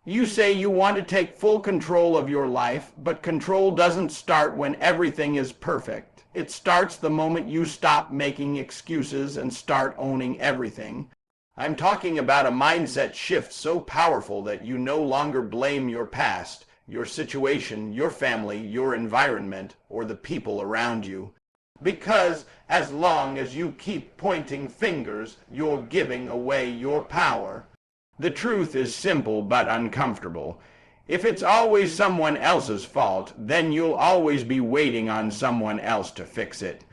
You say you want to take full control of your life, but control doesn't start when everything is perfect. It starts the moment you stop making excuses and start owning everything. I'm talking about a mindset shift so powerful that you no longer blame your past, your situation, your family, your environment, or the people around you. Because as long as you keep pointing fingers, you're giving away your power. The truth is simple but uncomfortable. If it's always someone else's fault, then you'll always be waiting on someone else to fix it.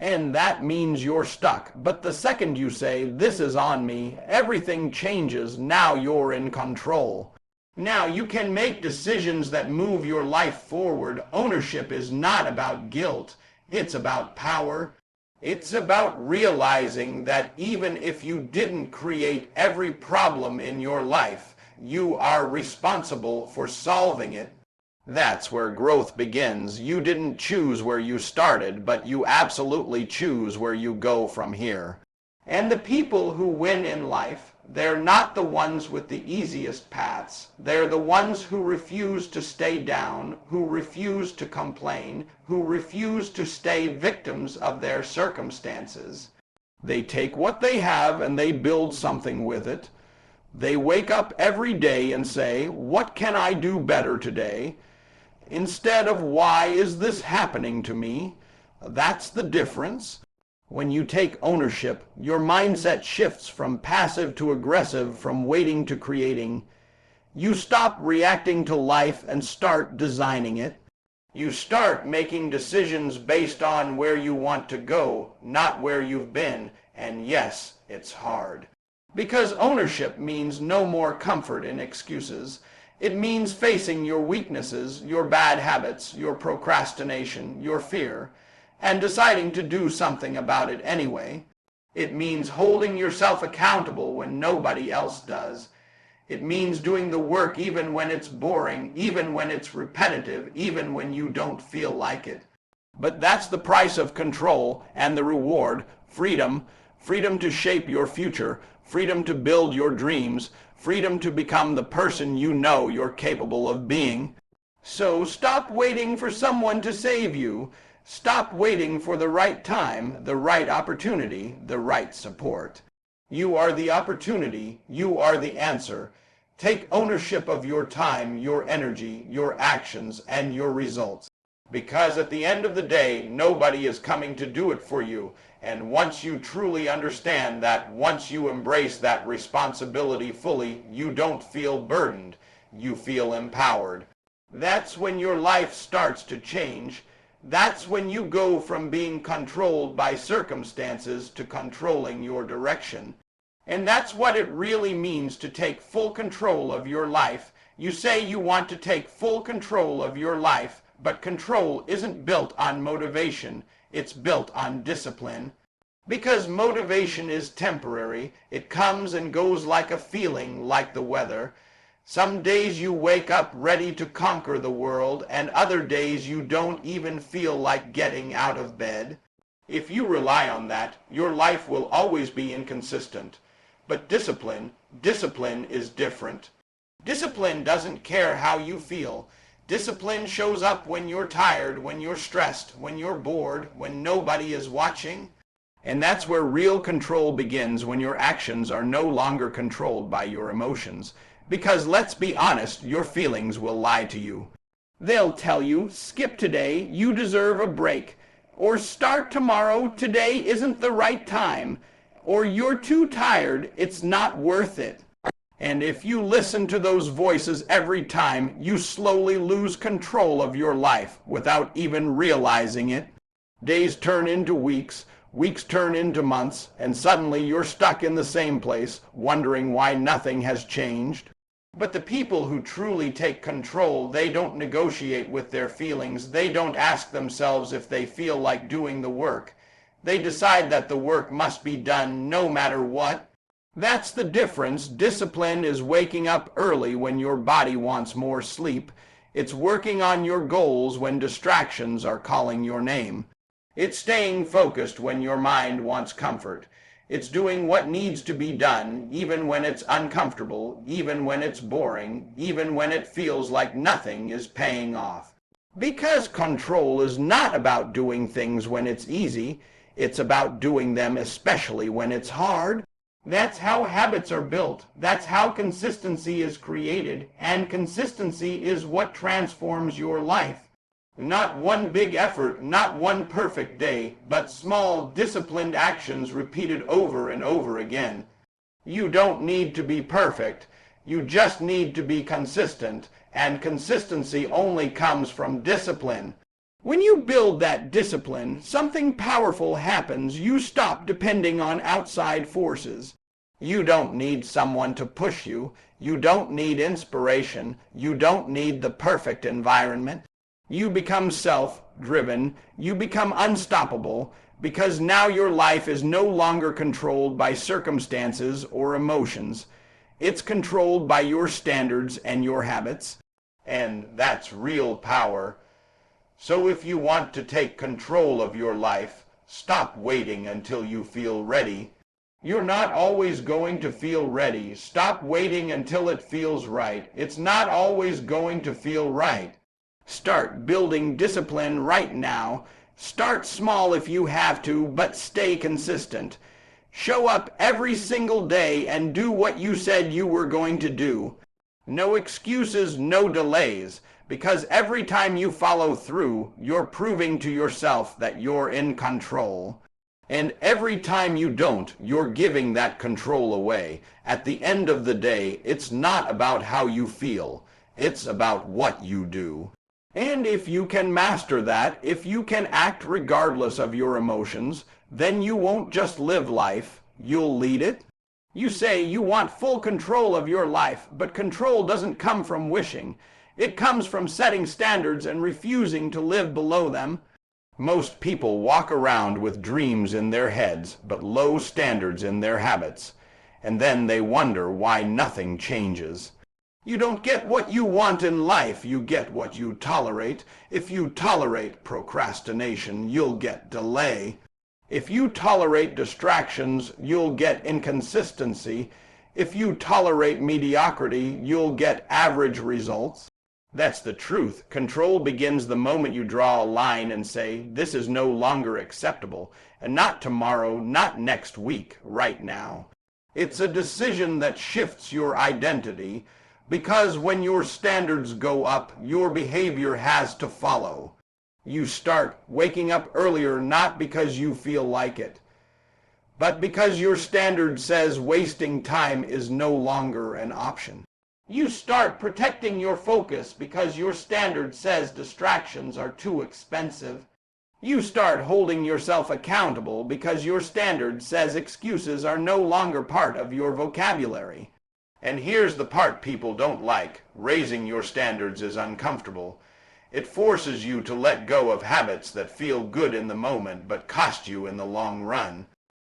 And that means you're stuck. But the second you say, "This is on me," everything changes. Now you're in control. Now you can make decisions that move your life forward. Ownership is not about guilt. It's about power. It's about realizing that even if you didn't create every problem in your life, you are responsible for solving it. That's where growth begins. You didn't choose where you started, but you absolutely choose where you go from here. And the people who win in life, they're not the ones with the easiest paths. They're the ones who refuse to stay down, who refuse to complain, who refuse to stay victims of their circumstances. They take what they have and they build something with it. They wake up every day and say, "What can I do better today?" instead of "Why is this happening to me?" That's the difference. When you take ownership, your mindset shifts from passive to aggressive, from waiting to creating. You stop reacting to life and start designing it. You start making decisions based on where you want to go, not where you've been. And yes, it's hard. Because ownership means no more comfort in excuses. It means facing your weaknesses, your bad habits, your procrastination, your fear, and deciding to do something about it anyway. It means holding yourself accountable when nobody else does. It means doing the work even when it's boring, even when it's repetitive, even when you don't feel like it. But that's the price of control, and the reward: freedom. Freedom to shape your future, freedom to build your dreams, freedom to become the person you know you're capable of being. So stop waiting for someone to save you. Stop waiting for the right time, the right opportunity, the right support. You are the opportunity. You are the answer. Take ownership of your time, your energy, your actions, and your results. Because at the end of the day, nobody is coming to do it for you. And once you truly understand that, once you embrace that responsibility fully, you don't feel burdened. You feel empowered. That's when your life starts to change. That's when you go from being controlled by circumstances to controlling your direction. And that's what it really means to take full control of your life. You say you want to take full control of your life, but control isn't built on motivation. It's built on discipline. Because motivation is temporary. It comes and goes like a feeling, like the weather. Some days you wake up ready to conquer the world, and other days you don't even feel like getting out of bed. If you rely on that, your life will always be inconsistent. But discipline is different. Discipline doesn't care how you feel. Discipline shows up when you're tired, when you're stressed, when you're bored, when nobody is watching. And that's where real control begins, when your actions are no longer controlled by your emotions. Because let's be honest, your feelings will lie to you. They'll tell you, "Skip today, you deserve a break," or "Start tomorrow, today isn't the right time," or "You're too tired, it's not worth it." And if you listen to those voices every time, you slowly lose control of your life without even realizing it. Days turn into weeks, weeks turn into months, and suddenly you're stuck in the same place, wondering why nothing has changed. But the people who truly take control, they don't negotiate with their feelings. They don't ask themselves if they feel like doing the work. They decide that the work must be done no matter what. That's the difference. Discipline is waking up early when your body wants more sleep. It's working on your goals when distractions are calling your name. It's staying focused when your mind wants comfort. It's doing what needs to be done, even when it's uncomfortable, even when it's boring, even when it feels like nothing is paying off. Because control is not about doing things when it's easy, it's about doing them especially when it's hard. That's how habits are built. That's how consistency is created. And consistency is what transforms your life. Not one big effort, not one perfect day, but small, disciplined actions repeated over and over again. You don't need to be perfect. You just need to be consistent. And consistency only comes from discipline. When you build that discipline, something powerful happens. You stop depending on outside forces. You don't need someone to push you. You don't need inspiration. You don't need the perfect environment. You become self-driven. You become unstoppable because now your life is no longer controlled by circumstances or emotions. It's controlled by your standards and your habits. And that's real power. So if you want to take control of your life, stop waiting until you feel ready. You're not always going to feel ready. Stop waiting until it feels right. It's not always going to feel right. Start building discipline right now. Start small if you have to, but stay consistent. Show up every single day and do what you said you were going to do. No excuses, no delays, because every time you follow through, you're proving to yourself that you're in control. And every time you don't, you're giving that control away. At the end of the day, it's not about how you feel. It's about what you do. And if you can master that, if you can act regardless of your emotions, then you won't just live life, you'll lead it. You say you want full control of your life, but control doesn't come from wishing. It comes from setting standards and refusing to live below them. Most people walk around with dreams in their heads, but low standards in their habits. And then they wonder why nothing changes. You don't get what you want in life, you get what you tolerate. If you tolerate procrastination, you'll get delay. If you tolerate distractions, you'll get inconsistency. If you tolerate mediocrity, you'll get average results. That's the truth. Control begins the moment you draw a line and say, this is no longer acceptable, and not tomorrow, not next week, right now. It's a decision that shifts your identity, because when your standards go up, your behavior has to follow. You start waking up earlier not because you feel like it, but because your standard says wasting time is no longer an option. You start protecting your focus because your standard says distractions are too expensive. You start holding yourself accountable because your standard says excuses are no longer part of your vocabulary. And here's the part people don't like. Raising your standards is uncomfortable. It forces you to let go of habits that feel good in the moment but cost you in the long run.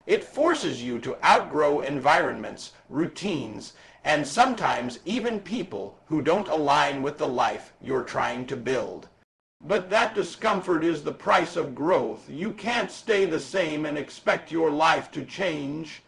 It forces you to outgrow environments, routines, and sometimes even people who don't align with the life you're trying to build. But that discomfort is the price of growth. You can't stay the same and expect your life to change.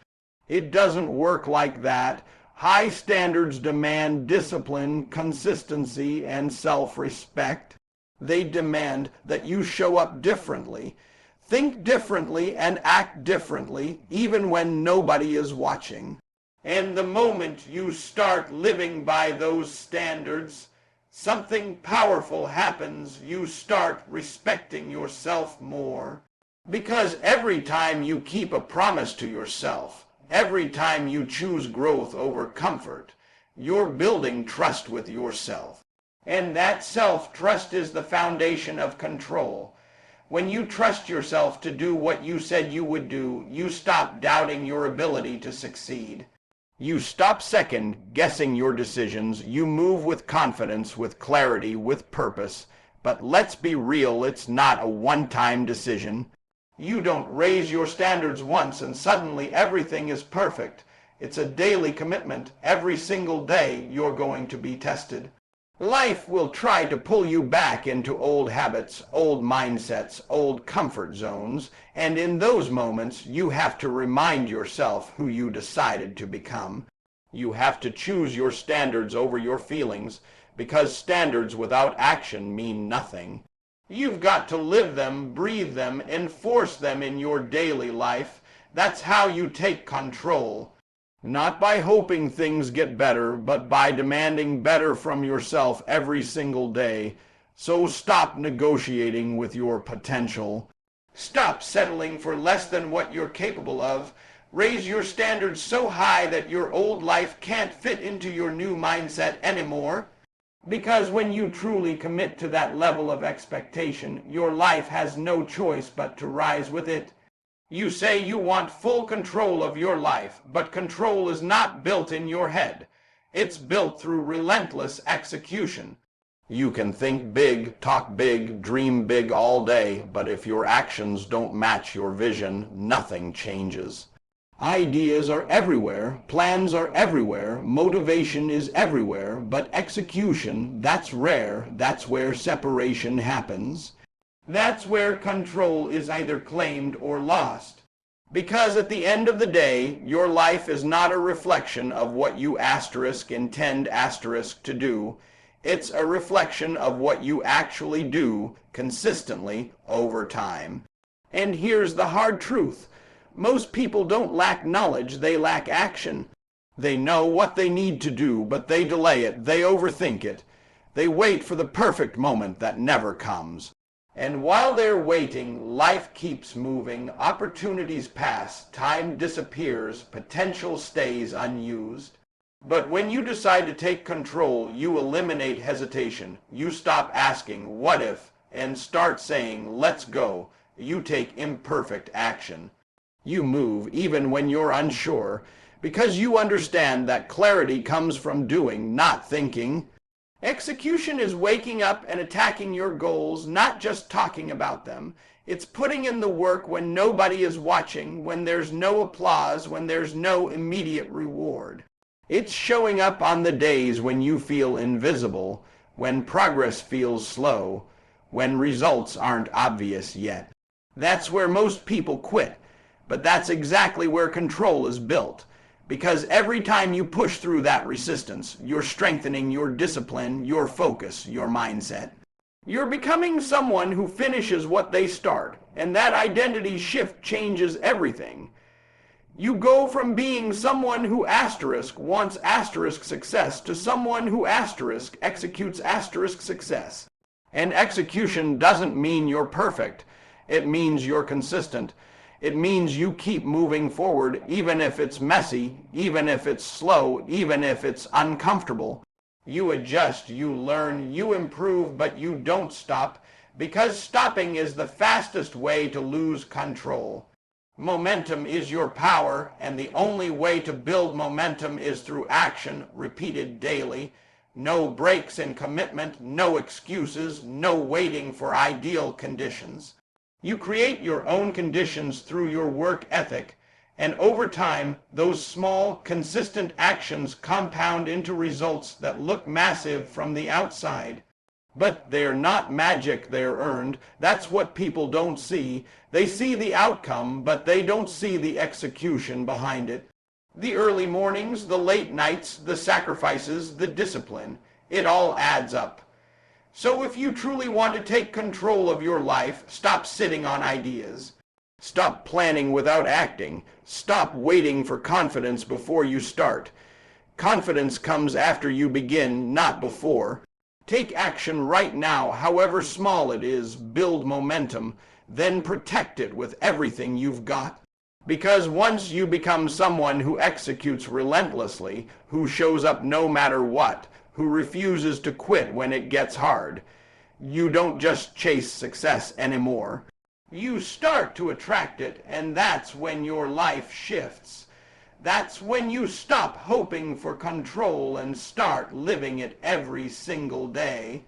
It doesn't work like that. High standards demand discipline, consistency, and self-respect. They demand that you show up differently, think differently, and act differently, even when nobody is watching. And the moment you start living by those standards, something powerful happens. You start respecting yourself more. Because every time you keep a promise to yourself, every time you choose growth over comfort, you're building trust with yourself. And that self-trust is the foundation of control. When you trust yourself to do what you said you would do, you stop doubting your ability to succeed. You stop second-guessing your decisions. You move with confidence, with clarity, with purpose. But let's be real, it's not a one-time decision. You don't raise your standards once and suddenly everything is perfect. It's a daily commitment. Every single day you're going to be tested. Life will try to pull you back into old habits, old mindsets, old comfort zones, and in those moments you have to remind yourself who you decided to become. You have to choose your standards over your feelings, because standards without action mean nothing. You've got to live them, breathe them, enforce them in your daily life. That's how you take control. Not by hoping things get better, but by demanding better from yourself every single day. So stop negotiating with your potential. Stop settling for less than what you're capable of. Raise your standards so high that your old life can't fit into your new mindset anymore. Because when you truly commit to that level of expectation, your life has no choice but to rise with it. You say you want full control of your life, but control is not built in your head. It's built through relentless execution. You can think big, talk big, dream big all day, but if your actions don't match your vision, nothing changes. Ideas are everywhere, plans are everywhere, motivation is everywhere, but execution, that's rare, that's where separation happens. That's where control is either claimed or lost. Because at the end of the day, your life is not a reflection of what you intend to do. It's a reflection of what you actually do consistently over time. And here's the hard truth. Most people don't lack knowledge, they lack action. They know what they need to do, but they delay it, they overthink it. They wait for the perfect moment that never comes. And while they're waiting, life keeps moving, opportunities pass, time disappears, potential stays unused. But when you decide to take control, you eliminate hesitation. You stop asking, what if, and start saying, let's go. You take imperfect action. You move even when you're unsure, because you understand that clarity comes from doing, not thinking. Execution is waking up and attacking your goals, not just talking about them. It's putting in the work when nobody is watching, when there's no applause, when there's no immediate reward. It's showing up on the days when you feel invisible, when progress feels slow, when results aren't obvious yet. That's where most people quit, but that's exactly where control is built. Because every time you push through that resistance, you're strengthening your discipline, your focus, your mindset. You're becoming someone who finishes what they start, and that identity shift changes everything. You go from being someone who wants success to someone who executes success. And execution doesn't mean you're perfect. It means you're consistent. It means you keep moving forward, even if it's messy, even if it's slow, even if it's uncomfortable. You adjust, you learn, you improve, but you don't stop, because stopping is the fastest way to lose control. Momentum is your power, and the only way to build momentum is through action, repeated daily. No breaks in commitment, no excuses, no waiting for ideal conditions. You create your own conditions through your work ethic, and over time, those small, consistent actions compound into results that look massive from the outside. But they're not magic, they're earned. That's what people don't see. They see the outcome, but they don't see the execution behind it. The early mornings, the late nights, the sacrifices, the discipline, it all adds up. So if you truly want to take control of your life, stop sitting on ideas. Stop planning without acting. Stop waiting for confidence before you start. Confidence comes after you begin, not before. Take action right now, however small it is. Build momentum, then protect it with everything you've got. Because once you become someone who executes relentlessly, who shows up no matter what, who refuses to quit when it gets hard, you don't just chase success anymore. You start to attract it, and that's when your life shifts. That's when you stop hoping for control and start living it every single day.